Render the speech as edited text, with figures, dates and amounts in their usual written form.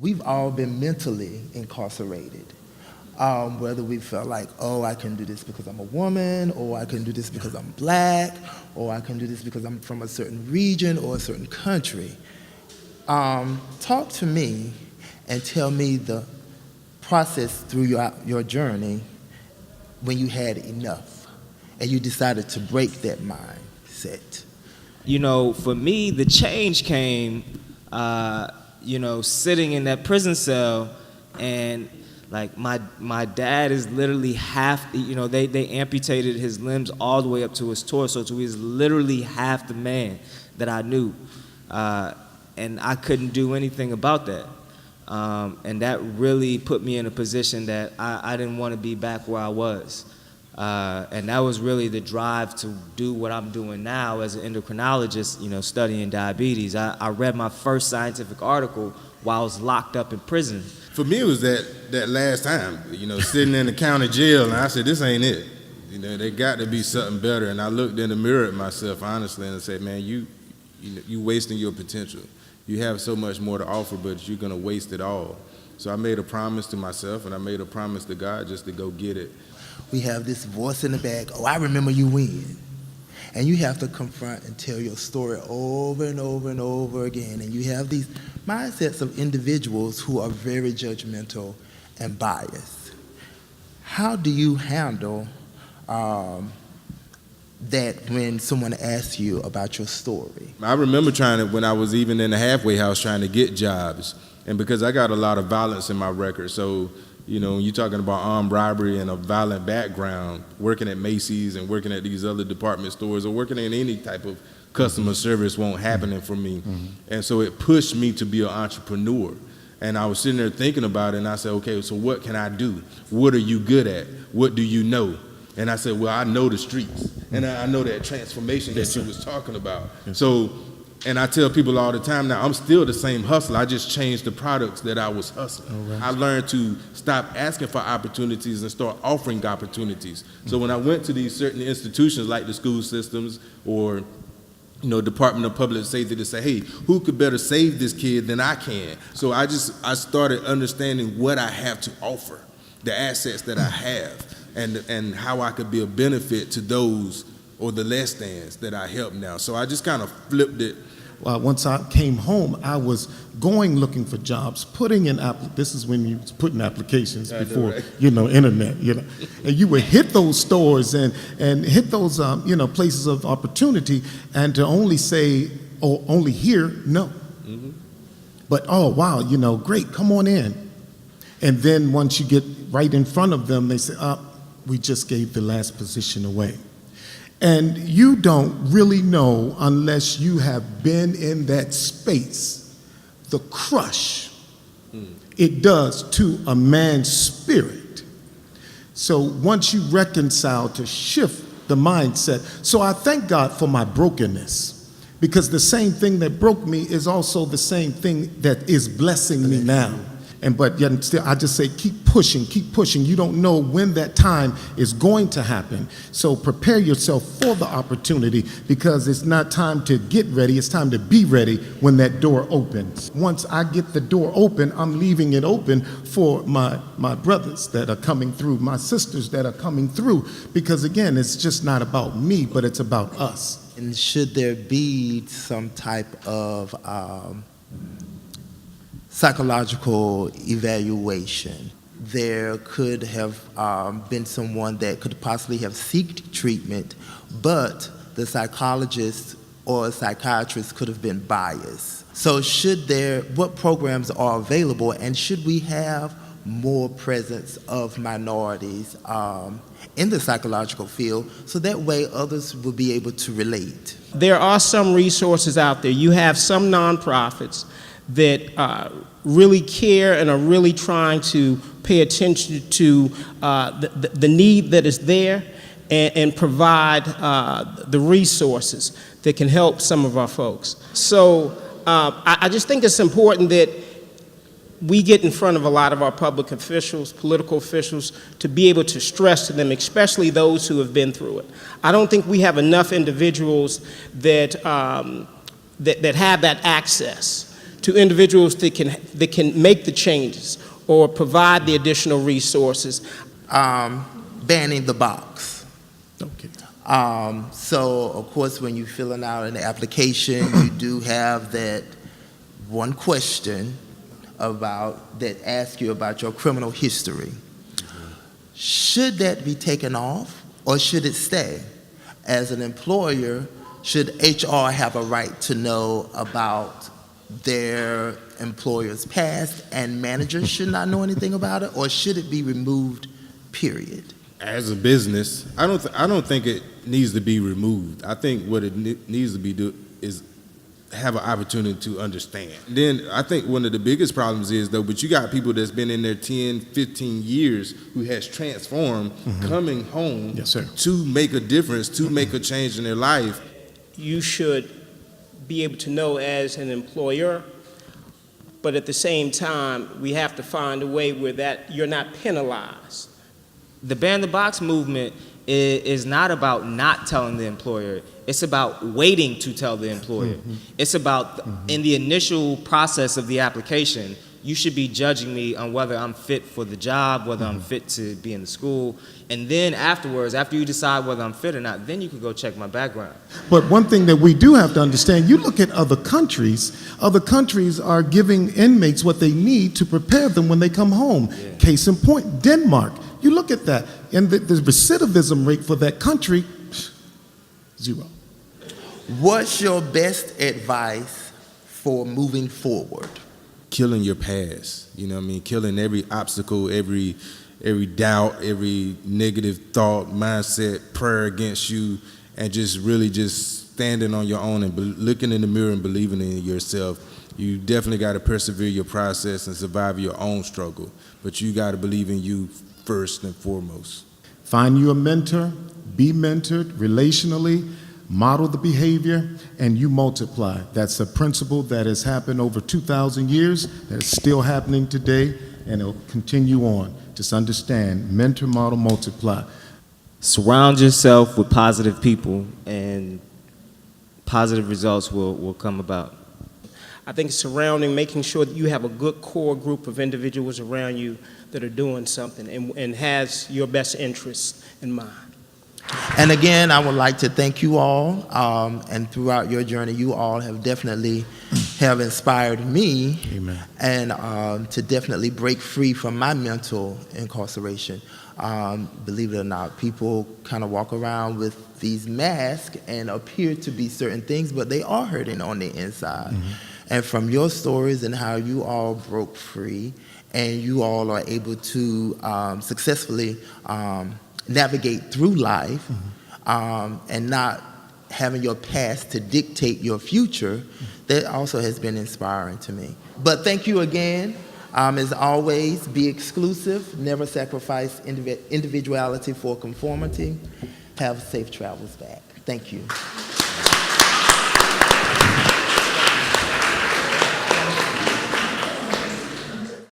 we've all been mentally incarcerated. Whether we felt like, oh, I can do this because I'm a woman, or I can do this because I'm black, or I can do this because I'm from a certain region or a certain country. Talk to me and tell me the process through your journey when you had enough and you decided to break that mindset. You know, for me, the change came, sitting in that prison cell, and like my dad is literally they amputated his limbs all the way up to his torso, so he's literally half the man that I knew. And I couldn't do anything about that. And that really put me in a position that I didn't want to be back where I was. And that was really the drive to do what I'm doing now as an endocrinologist, studying diabetes. I read my first scientific article while I was locked up in prison. For me, it was that last time, sitting in the county jail, and I said, this ain't it. There got to be something better. And I looked in the mirror at myself, honestly, and said, man, you wasting your potential. You have so much more to offer, but you're going to waste it all. So I made a promise to myself, and I made a promise to God just to go get it. We have this voice in the back, oh, I remember you when. And you have to confront and tell your story over and over and over again. And you have these mindsets of individuals who are very judgmental and biased. How do you handle that when someone asks you about your story? I remember when I was even in the halfway house trying to get jobs, and because I got a lot of violence in my record, so when you're talking about armed robbery and a violent background, working at Macy's and working at these other department stores or working in any type of customer service won't happen for me. Mm-hmm. And so it pushed me to be an entrepreneur. And I was sitting there thinking about it, and I said, okay, so what can I do? What are you good at? What do you know? And I said, well, I know the streets, and I know that transformation that you was talking about. So, and I tell people all the time now, I'm still the same hustler. I just changed the products that I was hustling. Right. I learned to stop asking for opportunities and start offering opportunities. So when I went to these certain institutions like the school systems or Department of Public Safety to say, hey, who could better save this kid than I can? So I started understanding what I have to offer, the assets that I have, and how I could be a benefit to those or the less thans that I help now. So I just kind of flipped it. Once I came home, I was going looking for jobs, putting in this is when you was putting applications before, right. Internet, and you would hit those stores and hit those, places of opportunity, and to only say, oh, only here, no. Mm-hmm. But, oh, wow, great, come on in. And then once you get right in front of them, they say, we just gave the last position away. And you don't really know unless you have been in that space, the crush it does to a man's spirit. So once you reconcile to shift the mindset. So I thank God for my brokenness, because the same thing that broke me is also the same thing that is blessing me now. But yet still, I just say, keep pushing, keep pushing. You don't know when that time is going to happen. So prepare yourself for the opportunity, because it's not time to get ready, it's time to be ready when that door opens. Once I get the door open, I'm leaving it open for my brothers that are coming through, my sisters that are coming through, because again, it's just not about me, but it's about us. And should there be some type of psychological evaluation? There could have been someone that could possibly have sought treatment, but the psychologist or psychiatrist could have been biased. So what programs are available, and should we have more presence of minorities in the psychological field, so that way others will be able to relate? There are some resources out there. You have some nonprofits that really care and are really trying to pay attention to the need that is there, and provide the resources that can help some of our folks. So I just think it's important that we get in front of a lot of our public officials, political officials, to be able to stress to them, especially those who have been through it. I don't think we have enough individuals that have that access to individuals that can make the changes or provide the additional resources. Banning the box. Okay. So, of course, when you're filling out an application, you do have that one question that asks you about your criminal history. Should that be taken off or should it stay? As an employer, should HR have a right to know about their employer's past and managers should not know anything about it, or should it be removed, period? As a business, I don't think it needs to be removed. I think what it needs to be is have an opportunity to understand. Then I think one of the biggest problems is, though, but you got people that's been in there 10, 15 years who has transformed, coming home Yes, sir. to make a difference, to make a change in their life. You should be able to know as an employer, but at the same time, we have to find a way where that you're not penalized. The ban the box movement is not about not telling the employer. It's about waiting to tell the employer. It's about in the initial process of the application, you should be judging me on whether I'm fit for the job, whether I'm fit to be in the school. And then afterwards, after you decide whether I'm fit or not, then you can go check my background. But one thing that we do have to understand, you look at other countries are giving inmates what they need to prepare them when they come home. Yeah. Case in point, Denmark. You look at that, and the recidivism rate for that country, 0. What's your best advice for moving forward? Killing your past, you know what I mean? Killing every obstacle, every doubt, every negative thought, mindset, prayer against you, and just really just standing on your own and looking in the mirror and believing in yourself. You definitely got to persevere your process and survive your own struggle, but you got to believe in you first and foremost. Find you a mentor, be mentored relationally, model the behavior, and you multiply. That's a principle that has happened over 2,000 years, that is still happening today, and it'll continue on. Just understand, mentor, model, multiply. Surround yourself with positive people and positive results will come about. I think surrounding, making sure that you have a good core group of individuals around you that are doing something and has your best interests in mind. And again, I would like to thank you all, and throughout your journey, you all have definitely have inspired me. Amen. And to definitely break free from my mental incarceration. Believe it or not, people kind of walk around with these masks and appear to be certain things, but they are hurting on the inside. And from your stories and how you all broke free and you all are able to successfully navigate through life and not having your past to dictate your future, that also has been inspiring to me. But thank you again. As always, be exclusive, never sacrifice individuality for conformity. Have safe travels back. Thank you.